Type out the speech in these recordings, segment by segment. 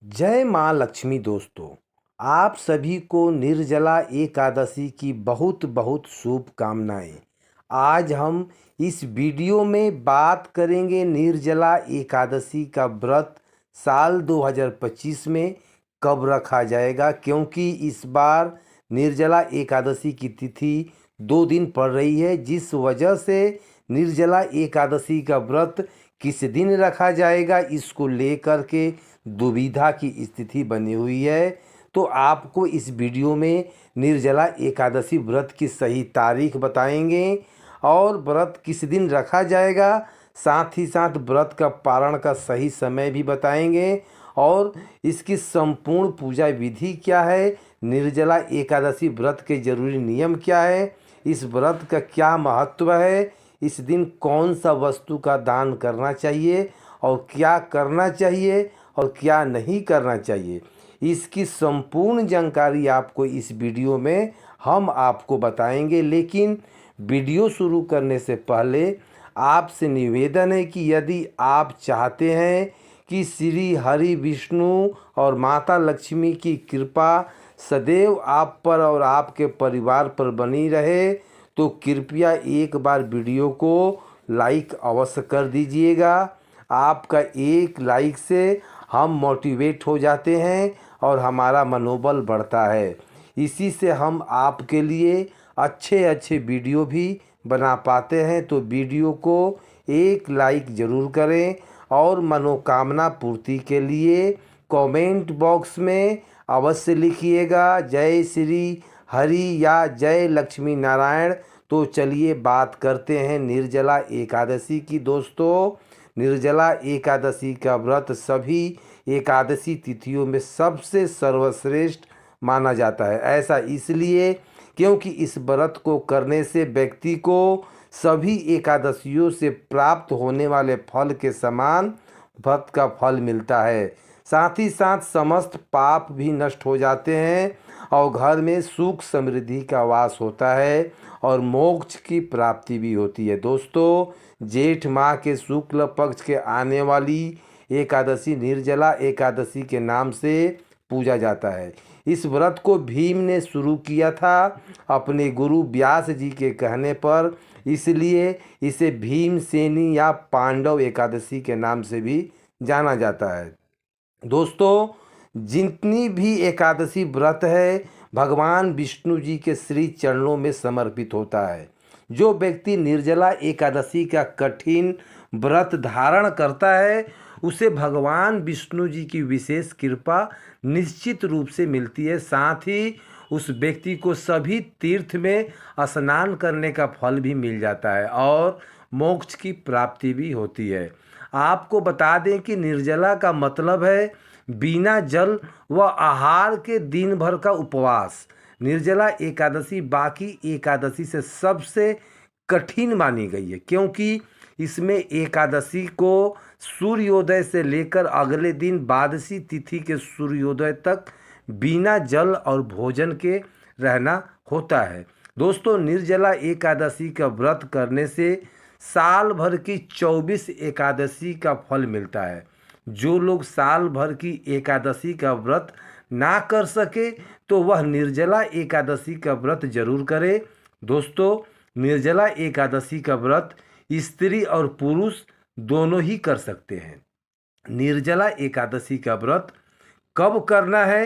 जय माँ लक्ष्मी दोस्तों। आप सभी को निर्जला एकादशी की बहुत बहुत शुभकामनाएं। आज हम इस वीडियो में बात करेंगे निर्जला एकादशी का व्रत साल 2025 में कब रखा जाएगा, क्योंकि इस बार निर्जला एकादशी की तिथि 2 दिन पड़ रही है, जिस वजह से निर्जला एकादशी का व्रत किस दिन रखा जाएगा इसको लेकर के दुविधा की स्थिति बनी हुई है। तो आपको इस वीडियो में निर्जला एकादशी व्रत की सही तारीख बताएंगे और व्रत किस दिन रखा जाएगा, साथ ही साथ व्रत का पारण का सही समय भी बताएंगे और इसकी संपूर्ण पूजा विधि क्या है, निर्जला एकादशी व्रत के जरूरी नियम क्या है, इस व्रत का क्या महत्व है, इस दिन कौन सा वस्तु का दान करना चाहिए और क्या करना चाहिए और क्या नहीं करना चाहिए, इसकी संपूर्ण जानकारी आपको इस वीडियो में हम आपको बताएंगे। लेकिन वीडियो शुरू करने से पहले आपसे निवेदन है कि यदि आप चाहते हैं कि श्री हरि विष्णु और माता लक्ष्मी की कृपा सदैव आप पर और आपके परिवार पर बनी रहे, तो कृपया एक बार वीडियो को लाइक अवश्य कर दीजिएगा। आपका एक लाइक से हम मोटिवेट हो जाते हैं और हमारा मनोबल बढ़ता है। इसी से हम आपके लिए अच्छे अच्छे वीडियो भी बना पाते हैं। तो वीडियो को एक लाइक ज़रूर करें और मनोकामना पूर्ति के लिए कमेंट बॉक्स में अवश्य लिखिएगा जय श्री हरि या जय लक्ष्मी नारायण। तो चलिए बात करते हैं निर्जला एकादशी की। दोस्तों, निर्जला एकादशी का व्रत सभी एकादशी तिथियों में सबसे सर्वश्रेष्ठ माना जाता है। ऐसा इसलिए क्योंकि इस व्रत को करने से व्यक्ति को सभी एकादशियों से प्राप्त होने वाले फल के समान व्रत का फल मिलता है। साथ ही साथ समस्त पाप भी नष्ट हो जाते हैं और घर में सुख समृद्धि का वास होता है और मोक्ष की प्राप्ति भी होती है। दोस्तों, जेठ माह के शुक्ल पक्ष के आने वाली एकादशी निर्जला एकादशी के नाम से पूजा जाता है। इस व्रत को भीम ने शुरू किया था अपने गुरु व्यास जी के कहने पर, इसलिए इसे भीमसेनी या पांडव एकादशी के नाम से भी जाना जाता है। दोस्तों, जितनी भी एकादशी व्रत है भगवान विष्णु जी के श्री चरणों में समर्पित होता है। जो व्यक्ति निर्जला एकादशी का कठिन व्रत धारण करता है उसे भगवान विष्णु जी की विशेष कृपा निश्चित रूप से मिलती है। साथ ही उस व्यक्ति को सभी तीर्थ में स्नान करने का फल भी मिल जाता है और मोक्ष की प्राप्ति भी होती है। आपको बता दें कि निर्जला का मतलब है बिना जल व आहार के दिन भर का उपवास। निर्जला एकादशी बाकी एकादशी से सबसे कठिन मानी गई है, क्योंकि इसमें एकादशी को सूर्योदय से लेकर अगले दिन द्वादशी तिथि के सूर्योदय तक बिना जल और भोजन के रहना होता है। दोस्तों, निर्जला एकादशी का व्रत करने से साल भर की 24 एकादशी का फल मिलता है। जो लोग साल भर की एकादशी का व्रत ना कर सके तो वह निर्जला एकादशी का व्रत जरूर करे। दोस्तों, निर्जला एकादशी का व्रत स्त्री और पुरुष दोनों ही कर सकते हैं। निर्जला एकादशी का व्रत कब करना है,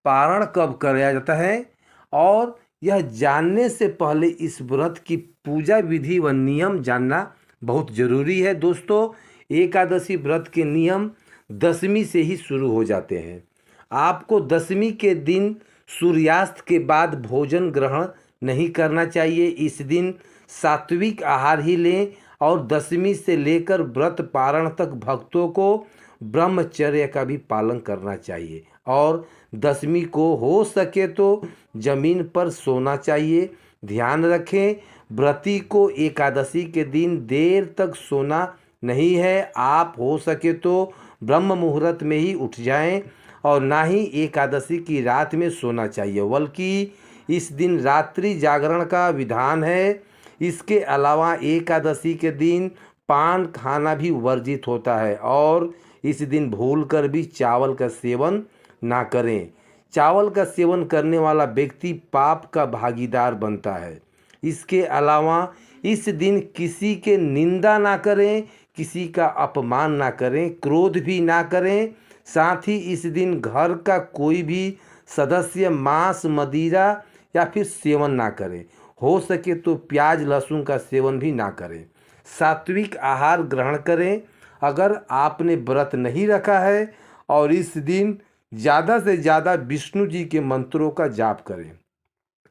पारण कब किया जाता है और यह जानने से पहले इस व्रत की पूजा विधि व नियम जानना बहुत ज़रूरी है। दोस्तों, एकादशी व्रत के नियम दशमी से ही शुरू हो जाते हैं। आपको दशमी के दिन सूर्यास्त के बाद भोजन ग्रहण नहीं करना चाहिए। इस दिन सात्विक आहार ही लें और दशमी से लेकर व्रत पारण तक भक्तों को ब्रह्मचर्य का भी पालन करना चाहिए और दशमी को हो सके तो जमीन पर सोना चाहिए। ध्यान रखें, व्रती को एकादशी के दिन देर तक सोना नहीं है। आप हो सके तो ब्रह्म मुहूर्त में ही उठ जाएं और ना ही एकादशी की रात में सोना चाहिए, बल्कि इस दिन रात्रि जागरण का विधान है। इसके अलावा एकादशी के दिन पान खाना भी वर्जित होता है और इस दिन भूलकर भी चावल का सेवन ना करें। चावल का सेवन करने वाला व्यक्ति पाप का भागीदार बनता है। इसके अलावा इस दिन किसी के निंदा ना करें, किसी का अपमान ना करें, क्रोध भी ना करें। साथ ही इस दिन घर का कोई भी सदस्य मांस, मदिरा या फिर सेवन ना करे। हो सके तो प्याज लहसुन का सेवन भी ना करें। सात्विक आहार ग्रहण करें। अगर आपने व्रत नहीं रखा है और इस दिन ज़्यादा से ज़्यादा विष्णु जी के मंत्रों का जाप करें।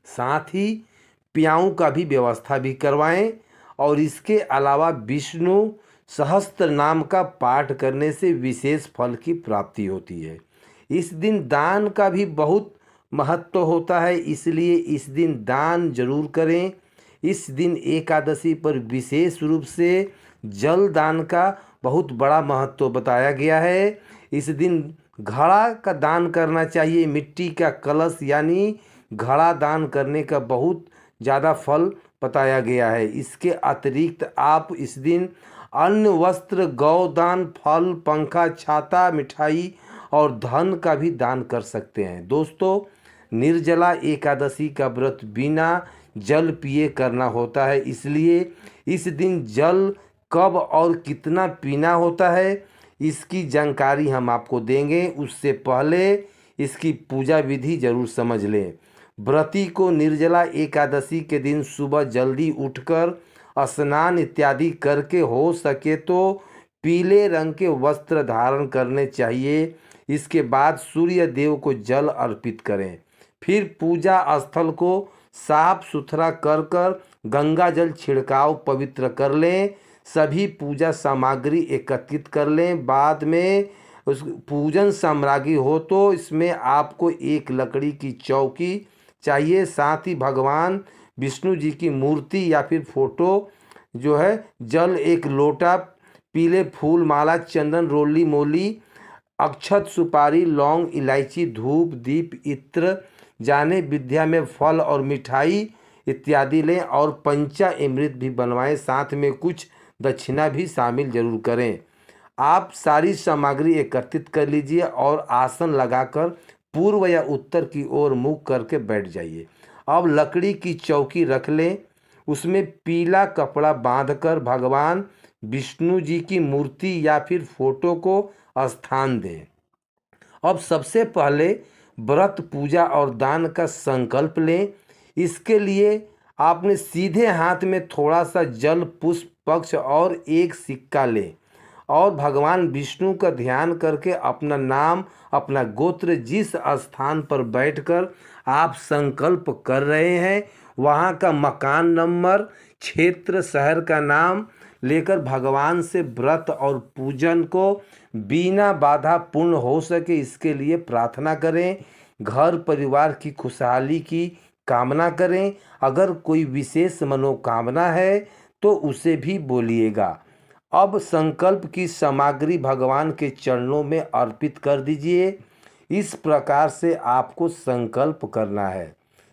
साथ ही प्याऊ का भी व्यवस्था भी करवाएं और इसके अलावा विष्णु सहस्त्र नाम का पाठ करने से विशेष फल की प्राप्ति होती है। इस दिन दान का भी बहुत महत्व होता है, इसलिए इस दिन दान जरूर करें। इस दिन एकादशी पर विशेष रूप से जल दान का बहुत बड़ा महत्व बताया गया है। इस दिन घड़ा का दान करना चाहिए। मिट्टी का कलश यानी घड़ा दान करने का बहुत ज़्यादा फल बताया गया है। इसके अतिरिक्त आप इस दिन अन्न, वस्त्र, गौदान, फल, पंखा, छाता, मिठाई और धन का भी दान कर सकते हैं। दोस्तों, निर्जला एकादशी का व्रत बिना जल पिए करना होता है, इसलिए इस दिन जल कब और कितना पीना होता है इसकी जानकारी हम आपको देंगे। उससे पहले इसकी पूजा विधि जरूर समझ लें। व्रती को निर्जला एकादशी के दिन सुबह जल्दी उठकर स्नान इत्यादि करके हो सके तो पीले रंग के वस्त्र धारण करने चाहिए। इसके बाद सूर्य देव को जल अर्पित करें। फिर पूजा स्थल को साफ सुथरा कर गंगा जल छिड़काव पवित्र कर लें। सभी पूजा सामग्री एकत्रित कर लें। बाद में उस पूजन सामग्री हो तो इसमें आपको एक लकड़ी की चौकी चाहिए। साथ ही भगवान विष्णु जी की मूर्ति या फिर फोटो जो है, जल, एक लोटा, पीले फूल माला, चंदन, रोली मोली, अक्षत, सुपारी, लौंग, इलायची, धूप, दीप, इत्र, जाने विद्या में फल और मिठाई इत्यादि लें और पंचामृत भी बनवाएं। साथ में कुछ दक्षिणा भी शामिल जरूर करें। आप सारी सामग्री एकत्रित कर लीजिए और आसन लगाकर पूर्व या उत्तर की ओर मुख करके बैठ जाइए। अब लकड़ी की चौकी रख लें, उसमें पीला कपड़ा बांधकर भगवान विष्णु जी की मूर्ति या फिर फोटो को स्थान दें। अब सबसे पहले व्रत, पूजा और दान का संकल्प लें। इसके लिए आपने सीधे हाथ में थोड़ा सा जल, पुष्प, पक्ष और एक सिक्का लें और भगवान विष्णु का ध्यान करके अपना नाम, अपना गोत्र, जिस स्थान पर बैठकर आप संकल्प कर रहे हैं वहाँ का मकान नंबर, क्षेत्र, शहर का नाम लेकर भगवान से व्रत और पूजन को बिना बाधा पूर्ण हो सके इसके लिए प्रार्थना करें। घर परिवार की खुशहाली की कामना करें। अगर कोई विशेष मनोकामना है तो उसे भी बोलिएगा। अब संकल्प की सामग्री भगवान के चरणों में अर्पित कर दीजिए। इस प्रकार से आपको संकल्प करना है।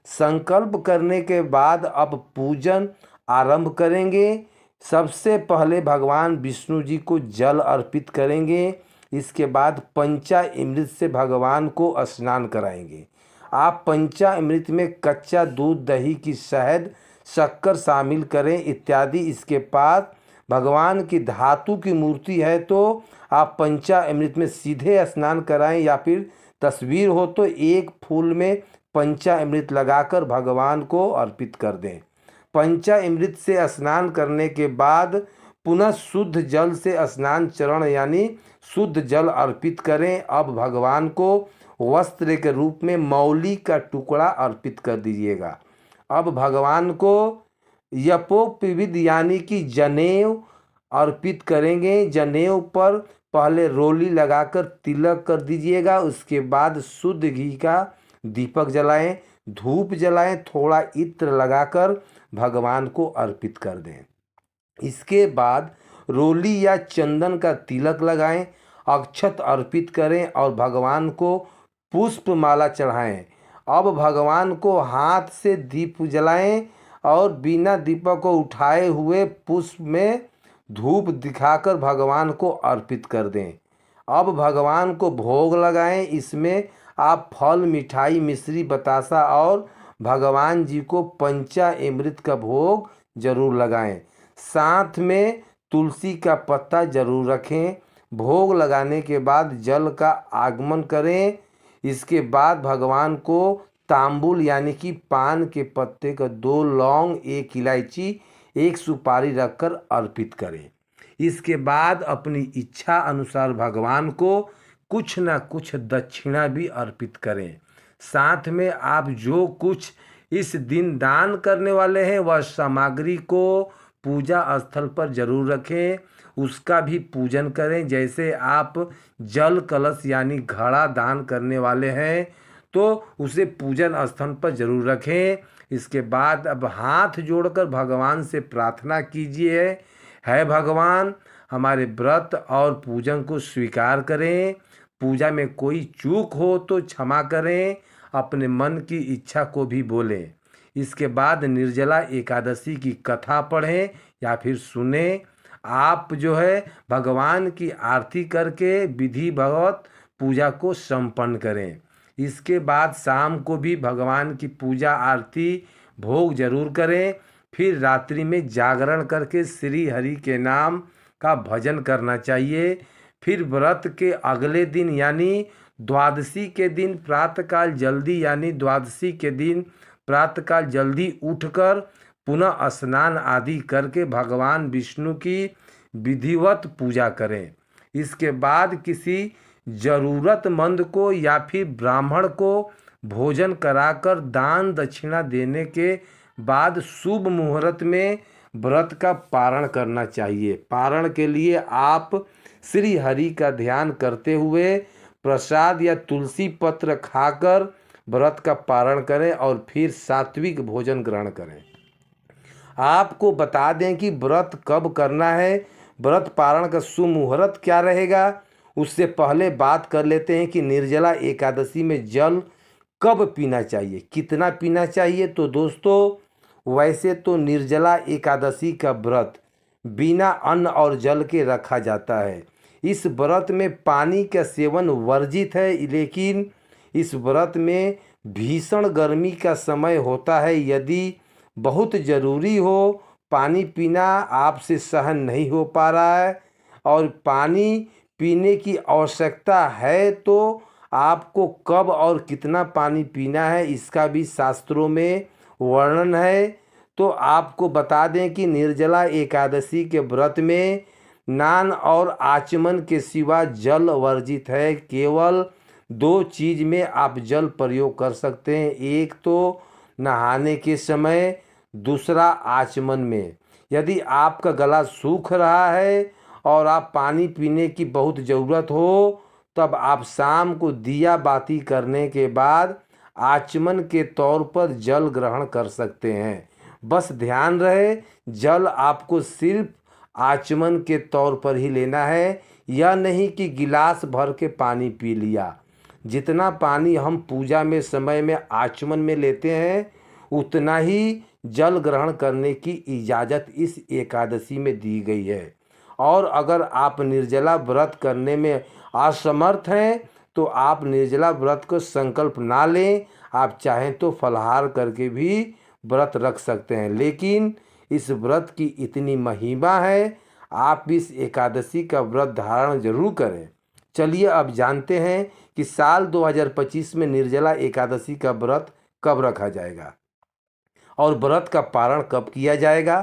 संकल्प करने के बाद अब पूजन आरंभ करेंगे। सबसे पहले भगवान विष्णु जी को जल अर्पित करेंगे। इसके बाद पंचामृत से भगवान को स्नान कराएंगे। आप पंचामृत में कच्चा दूध, दही की शहद, शक्कर शामिल करें इत्यादि। इसके बाद भगवान की धातु की मूर्ति है तो आप पंचामृत में सीधे स्नान कराएं या फिर तस्वीर हो तो एक फूल में पंचामृत लगाकर भगवान को अर्पित कर दें। पंचामृत से स्नान करने के बाद पुनः शुद्ध जल से स्नान चरण यानी शुद्ध जल अर्पित करें। अब भगवान को वस्त्र के रूप में मौली का टुकड़ा अर्पित कर दीजिएगा। अब भगवान को यपोपविद यानी कि जनेऊ अर्पित करेंगे। जनेऊ पर पहले रोली लगाकर तिलक कर दीजिएगा। उसके बाद शुद्ध घी का दीपक जलाएं, धूप जलाएं, थोड़ा इत्र लगाकर भगवान को अर्पित कर दें। इसके बाद रोली या चंदन का तिलक लगाएं, अक्षत अर्पित करें और भगवान को पुष्प माला चढ़ाएं। अब भगवान को हाथ से दीप जलाएं और बिना दीपक को उठाए हुए पुष्प में धूप दिखाकर भगवान को अर्पित कर दें। अब भगवान को भोग लगाएं। इसमें आप फल, मिठाई, मिश्री, बतासा और भगवान जी को पंचामृत का भोग जरूर लगाएं। साथ में तुलसी का पत्ता जरूर रखें। भोग लगाने के बाद जल का आगमन करें। इसके बाद भगवान को तांबुल यानी कि पान के पत्ते का 2 लौंग, 1 इलायची, 1 सुपारी रखकर अर्पित करें। इसके बाद अपनी इच्छा अनुसार भगवान को कुछ न कुछ दक्षिणा भी अर्पित करें। साथ में आप जो कुछ इस दिन दान करने वाले हैं वह सामग्री को पूजा स्थल पर जरूर रखें, उसका भी पूजन करें। जैसे आप जल कलश यानी घड़ा दान करने वाले हैं तो उसे पूजन स्थल पर जरूर रखें। इसके बाद अब हाथ जोड़कर भगवान से प्रार्थना कीजिए, है भगवान हमारे व्रत और पूजन को स्वीकार करें। पूजा में कोई चूक हो तो क्षमा करें। अपने मन की इच्छा को भी बोलें। इसके बाद निर्जला एकादशी की कथा पढ़ें या फिर सुने। आप जो है भगवान की आरती करके विधिवत पूजा को संपन्न करें। इसके बाद शाम को भी भगवान की पूजा आरती भोग जरूर करें। फिर रात्रि में जागरण करके श्री हरि के नाम का भजन करना चाहिए। फिर व्रत के अगले दिन यानी द्वादशी के दिन प्रातःकाल जल्दी यानी द्वादशी के दिन प्रातःकाल जल्दी उठकर पुनः स्नान आदि करके भगवान विष्णु की विधिवत पूजा करें। इसके बाद किसी ज़रूरतमंद को या फिर ब्राह्मण को भोजन कराकर दान दक्षिणा देने के बाद शुभ मुहूर्त में व्रत का पारण करना चाहिए। पारण के लिए आप श्री हरि का ध्यान करते हुए प्रसाद या तुलसी पत्र खाकर व्रत का पारण करें और फिर सात्विक भोजन ग्रहण करें। आपको बता दें कि व्रत कब करना है, व्रत पारण का शुभ मुहूर्त क्या रहेगा। उससे पहले बात कर लेते हैं कि निर्जला एकादशी में जल कब पीना चाहिए, कितना पीना चाहिए। तो दोस्तों वैसे तो निर्जला एकादशी का व्रत बिना अन्न और जल के रखा जाता है। इस व्रत में पानी का सेवन वर्जित है, लेकिन इस व्रत में भीषण गर्मी का समय होता है। यदि बहुत ज़रूरी हो, पानी पीना आपसे सहन नहीं हो पा रहा है और पानी पीने की आवश्यकता है तो आपको कब और कितना पानी पीना है इसका भी शास्त्रों में वर्णन है। तो आपको बता दें कि निर्जला एकादशी के व्रत में नान और आचमन के सिवा जल वर्जित है। केवल 2 चीज़ में आप जल प्रयोग कर सकते हैं, एक तो नहाने के समय, दूसरा आचमन में। यदि आपका गला सूख रहा है और आप पानी पीने की बहुत ज़रूरत हो तब आप शाम को दिया बाती करने के बाद आचमन के तौर पर जल ग्रहण कर सकते हैं। बस ध्यान रहे जल आपको सिर्फ आचमन के तौर पर ही लेना है, यह नहीं कि गिलास भर के पानी पी लिया। जितना पानी हम पूजा में समय में आचमन में लेते हैं उतना ही जल ग्रहण करने की इजाज़त इस एकादशी में दी गई है। और अगर आप निर्जला व्रत करने में असमर्थ हैं तो आप निर्जला व्रत को संकल्प ना लें। आप चाहें तो फलाहार करके भी व्रत रख सकते हैं, लेकिन इस व्रत की इतनी महिमा है, आप इस एकादशी का व्रत धारण जरूर करें। चलिए अब जानते हैं कि साल 2025 में निर्जला एकादशी का व्रत कब रखा जाएगा और व्रत का पारण कब किया जाएगा।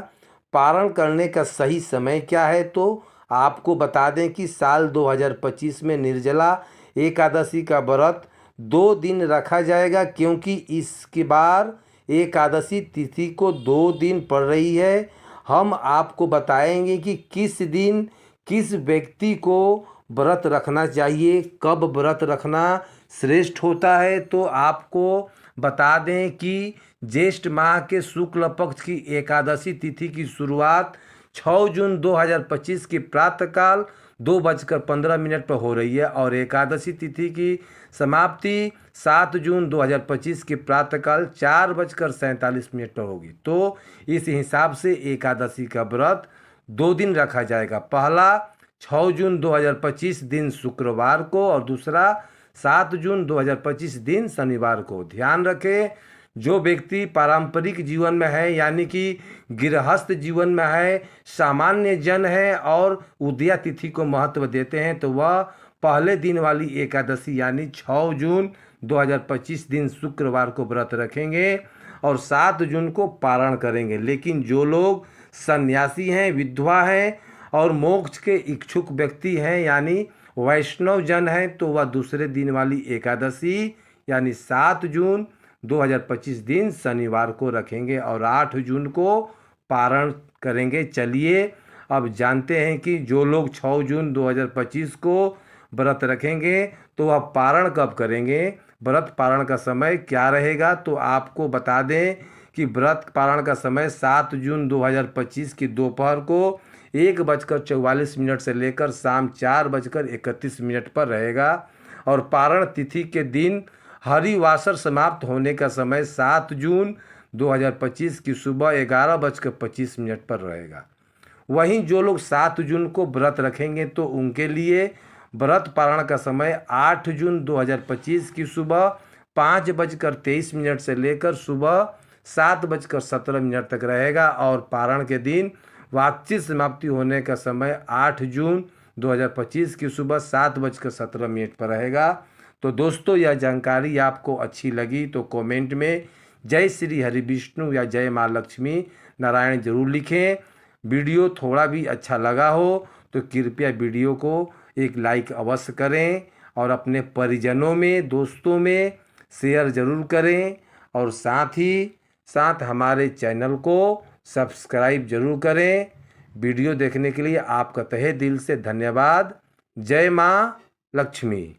पारण करने का सही समय क्या है, तो आपको बता दें कि साल 2025 में निर्जला एकादशी का व्रत 2 दिन रखा जाएगा, क्योंकि इसके बार एकादशी तिथि को 2 दिन पड़ रही है। हम आपको बताएंगे कि किस दिन किस व्यक्ति को व्रत रखना चाहिए, कब व्रत रखना श्रेष्ठ होता है। तो आपको बता दें कि ज्येष्ठ माह के शुक्ल पक्ष की एकादशी तिथि की शुरुआत 6 जून 2025 के प्रातःकाल 2:15 पर हो रही है और एकादशी तिथि की समाप्ति 7 जून 2025 के प्रातःकाल 4:47 पर होगी। तो इस हिसाब से एकादशी का व्रत 2 दिन रखा जाएगा। पहला 6 जून 2025 दिन शुक्रवार को और दूसरा 7 जून 2025 दिन शनिवार को। ध्यान रखें, जो व्यक्ति पारंपरिक जीवन में है यानी कि गृहस्थ जीवन में है, सामान्य जन है और उदया तिथि को महत्व देते हैं तो वह पहले दिन वाली एकादशी यानी 6 जून 2025 दिन शुक्रवार को व्रत रखेंगे और 7 जून को पारण करेंगे। लेकिन जो लोग सन्यासी हैं, विधवा हैं और मोक्ष के इच्छुक व्यक्ति हैं यानी वैष्णव जन हैं तो वह दूसरे दिन वाली एकादशी यानी 7 जून 2025 दिन शनिवार को रखेंगे और 8 जून को पारण करेंगे। चलिए अब जानते हैं कि जो लोग 6 जून 2025 को व्रत रखेंगे तो वह पारण कब करेंगे, व्रत पारण का समय क्या रहेगा। तो आपको बता दें कि व्रत पारण का समय 7 जून 2025 की दोपहर को 1:44 से लेकर शाम 4:31 पर रहेगा और पारण तिथि के दिन हरिवासर समाप्त होने का समय 7 जून 2025 की सुबह 11:25 पर रहेगा। वहीं जो लोग 7 जून को व्रत रखेंगे तो उनके लिए व्रत पारण का समय 8 जून 2025 की सुबह 5:23 से लेकर सुबह 7:17 तक रहेगा और पारण के दिन वापसी समाप्ति होने का समय 8 जून 2025 की सुबह 7:17 पर रहेगा। तो दोस्तों, यह जानकारी आपको अच्छी लगी तो कमेंट में जय श्री हरि विष्णु या जय माँ लक्ष्मी नारायण जरूर लिखें। वीडियो थोड़ा भी अच्छा लगा हो तो कृपया वीडियो को एक लाइक अवश्य करें और अपने परिजनों में, दोस्तों में शेयर ज़रूर करें और साथ ही साथ हमारे चैनल को सब्सक्राइब जरूर करें। वीडियो देखने के लिए आपका तहे दिल से धन्यवाद। जय माँ लक्ष्मी।